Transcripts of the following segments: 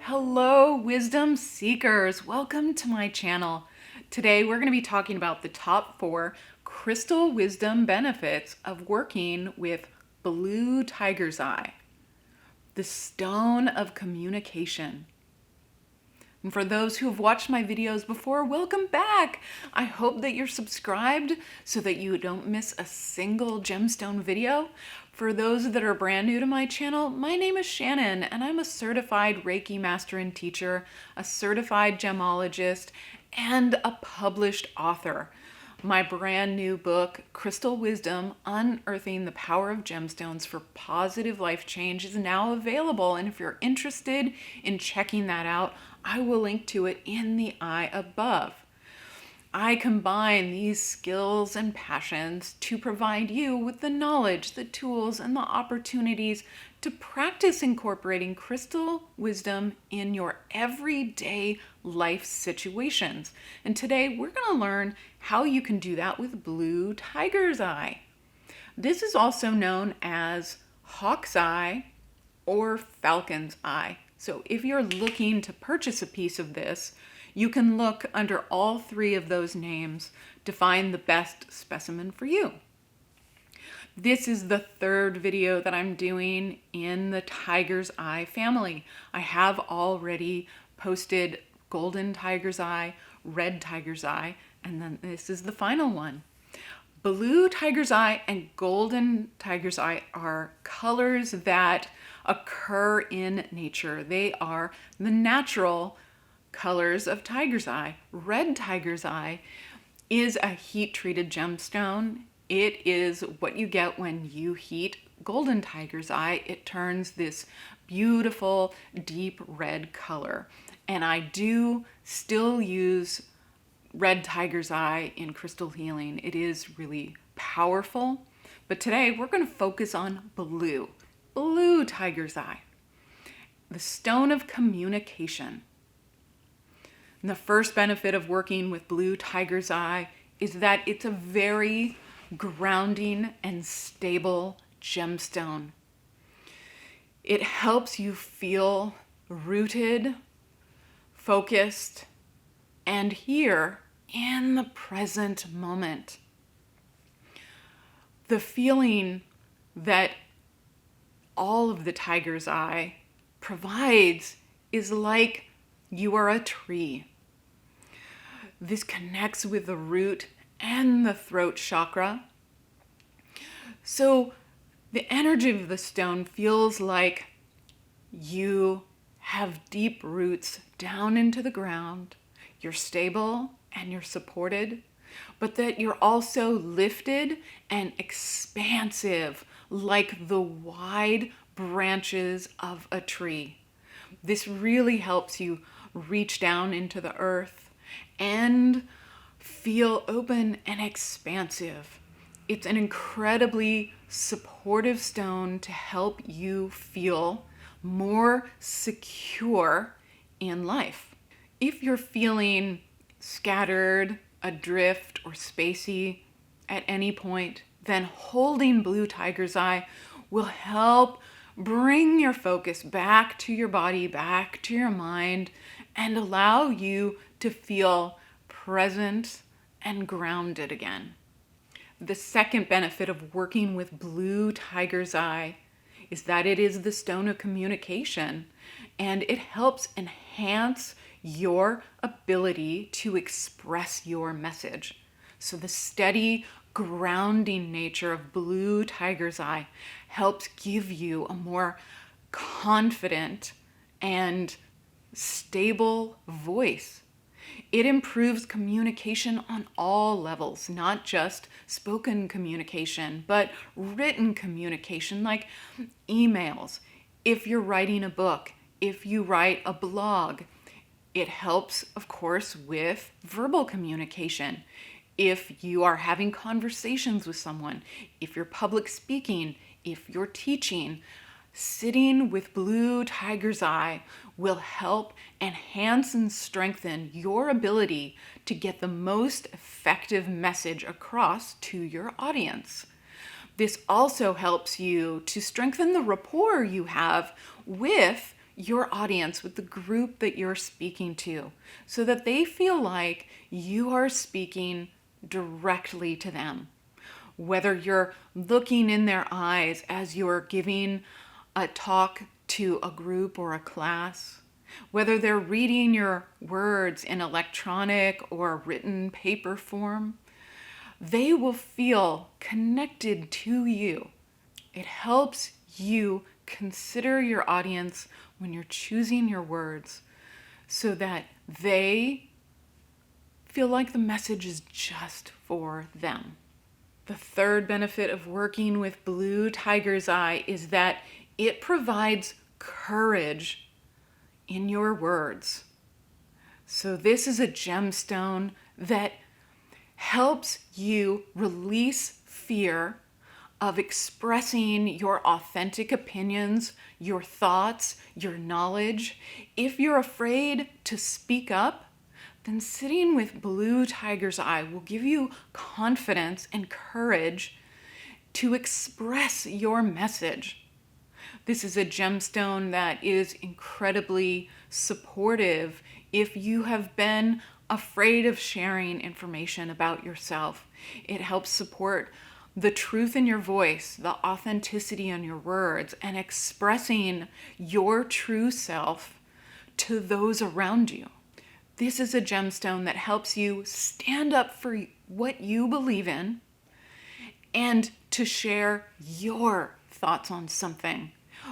Hello, wisdom seekers. Welcome to my channel. Today, we're going to be talking about the top 4 crystal wisdom benefits of working with blue tiger's eye, the stone of communication. And for those who have watched my videos before, welcome back. I hope that you're subscribed so that you don't miss a single gemstone video. For those that are brand new to my channel, my name is Shannon and I'm a certified Reiki master and teacher, a certified gemologist, and a published author. My brand new book, Crystal Wisdom: Unearthing the Power of Gemstones for Positive Life Change, is now available. And if you're interested in checking that out, I will link to it in the eye above. I combine these skills and passions to provide you with the knowledge, the tools, and the opportunities to practice incorporating crystal wisdom in your everyday life situations. And today we're going to learn how you can do that with blue tiger's eye. This is also known as hawk's eye or falcon's eye. So if you're looking to purchase a piece of this, you can look under all 3 of those names to find the best specimen for you. This is the 3rd video that I'm doing in the tiger's eye family. I have already posted golden tiger's eye, red tiger's eye, and then this is the final one. Blue tiger's eye and golden tiger's eye are colors that occur in nature. They are the natural colors of tiger's eye. Red tiger's eye is a heat-treated gemstone. It is what you get when you heat golden tiger's eye. It turns this beautiful deep red color. And I do still use red tiger's eye in crystal healing. It is really powerful. But today we're going to focus on blue tiger's eye, the stone of communication. And the first benefit of working with blue tiger's eye is that it's a very grounding and stable gemstone. It helps you feel rooted, focused, and here in the present moment. The feeling that all of the tiger's eye provides is like you are a tree. This connects with the root and the throat chakra. So the energy of the stone feels like you have deep roots down into the ground. You're stable and you're supported, but that you're also lifted and expansive like the wide branches of a tree. This really helps you reach down into the earth and feel open and expansive. It's an incredibly supportive stone to help you feel more secure in life. If you're feeling scattered, adrift, or spacey at any point, then holding blue tiger's eye will help bring your focus back to your body, back to your mind, and allow you to feel present and grounded again. The second benefit of working with blue tiger's eye is that it is the stone of communication, and it helps enhance your ability to express your message. So the steady, grounding nature of blue tiger's eye helps give you a more confident and stable voice. It improves communication on all levels, not just spoken communication, but written communication like emails. If you're writing a book, if you write a blog, it helps, of course, with verbal communication. If you are having conversations with someone, if you're public speaking, if you're teaching, sitting with blue tiger's eye will help enhance and strengthen your ability to get the most effective message across to your audience. This also helps you to strengthen the rapport you have with your audience, with the group that you're speaking to, so that they feel like you are speaking directly to them. Whether you're looking in their eyes as you're giving a talk to a group or a class, whether they're reading your words in electronic or written paper form, they will feel connected to you. It helps you consider your audience when you're choosing your words so that they feel like the message is just for them. The third benefit of working with blue tiger's eye is that it provides courage in your words. So this is a gemstone that helps you release fear of expressing your authentic opinions, your thoughts, your knowledge. If you're afraid to speak up, then sitting with blue tiger's eye will give you confidence and courage to express your message. This is a gemstone that is incredibly supportive if you have been afraid of sharing information about yourself. It helps support the truth in your voice, the authenticity in your words, and expressing your true self to those around you. This is a gemstone that helps you stand up for what you believe in and to share your thoughts on something,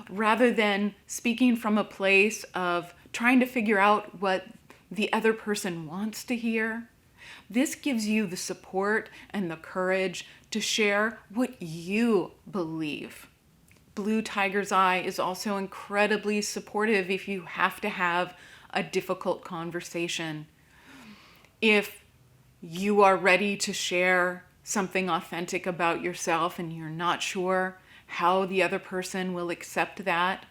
rather than speaking from a place of trying to figure out what the other person wants to hear. This gives you the support and the courage to share what you believe. Blue tiger's eye is also incredibly supportive if you have to have a difficult conversation. If you are ready to share something authentic about yourself and you're not sure how the other person will accept that,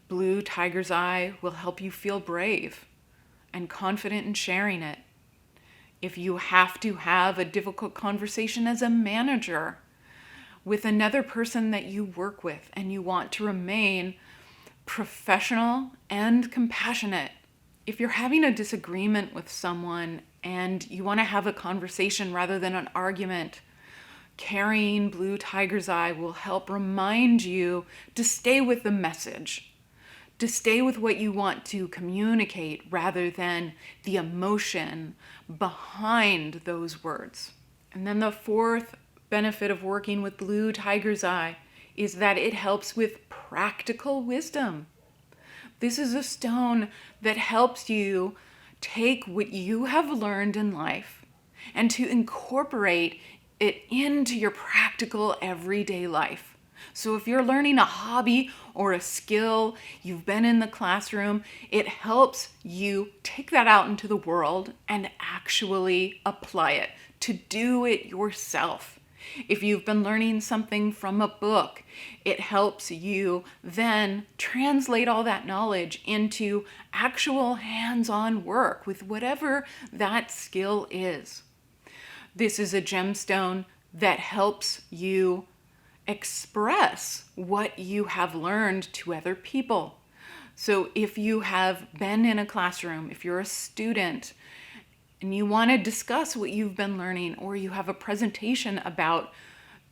blue tiger's eye will help you feel brave and confident in sharing it. If you have to have a difficult conversation as a manager with another person that you work with and you want to remain professional and compassionate, if you're having a disagreement with someone and you want to have a conversation rather than an argument, carrying blue tiger's eye will help remind you to stay with the message, to stay with what you want to communicate rather than the emotion behind those words. And then the fourth benefit of working with blue tiger's eye is that it helps with practical wisdom. This is a stone that helps you take what you have learned in life and to incorporate it into your practical everyday life. So if you're learning a hobby or a skill, you've been in the classroom, it helps you take that out into the world and actually apply it, to do it yourself. If you've been learning something from a book, it helps you then translate all that knowledge into actual hands-on work with whatever that skill is. This is a gemstone that helps you express what you have learned to other people. So if you have been in a classroom, if you're a student, and you want to discuss what you've been learning, or you have a presentation about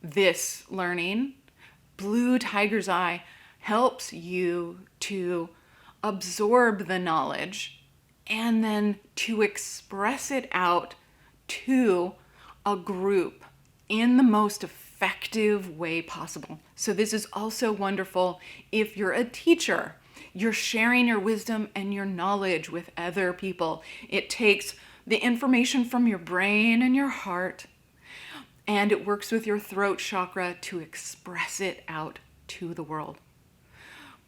this learning, blue tiger's eye helps you to absorb the knowledge and then to express it out to a group in the most effective way possible. So this is also wonderful if you're a teacher. You're sharing your wisdom and your knowledge with other people. It takes the information from your brain and your heart, and it works with your throat chakra to express it out to the world.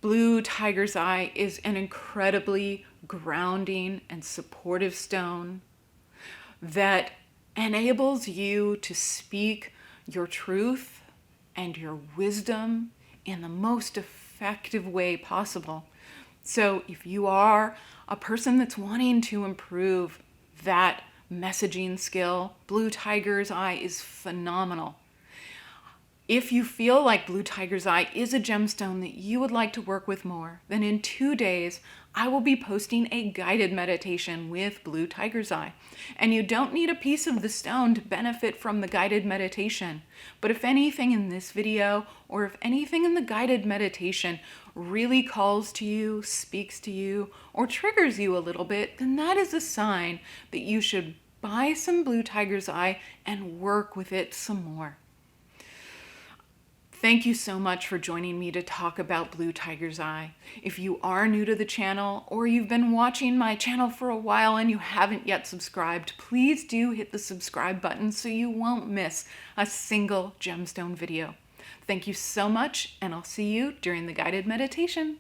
Blue tiger's eye is an incredibly grounding and supportive stone that enables you to speak your truth and your wisdom in the most effective way possible. So if you are a person that's wanting to improve that messaging skill, blue tiger's eye is phenomenal. If you feel like blue tiger's eye is a gemstone that you would like to work with more, then in 2 days, I will be posting a guided meditation with blue tiger's eye. And you don't need a piece of the stone to benefit from the guided meditation. But if anything in this video, or if anything in the guided meditation really calls to you, speaks to you, or triggers you a little bit, then that is a sign that you should buy some blue tiger's eye and work with it some more. Thank you so much for joining me to talk about blue tiger's eye. If you are new to the channel or you've been watching my channel for a while and you haven't yet subscribed, please do hit the subscribe button so you won't miss a single gemstone video. Thank you so much, and I'll see you during the guided meditation.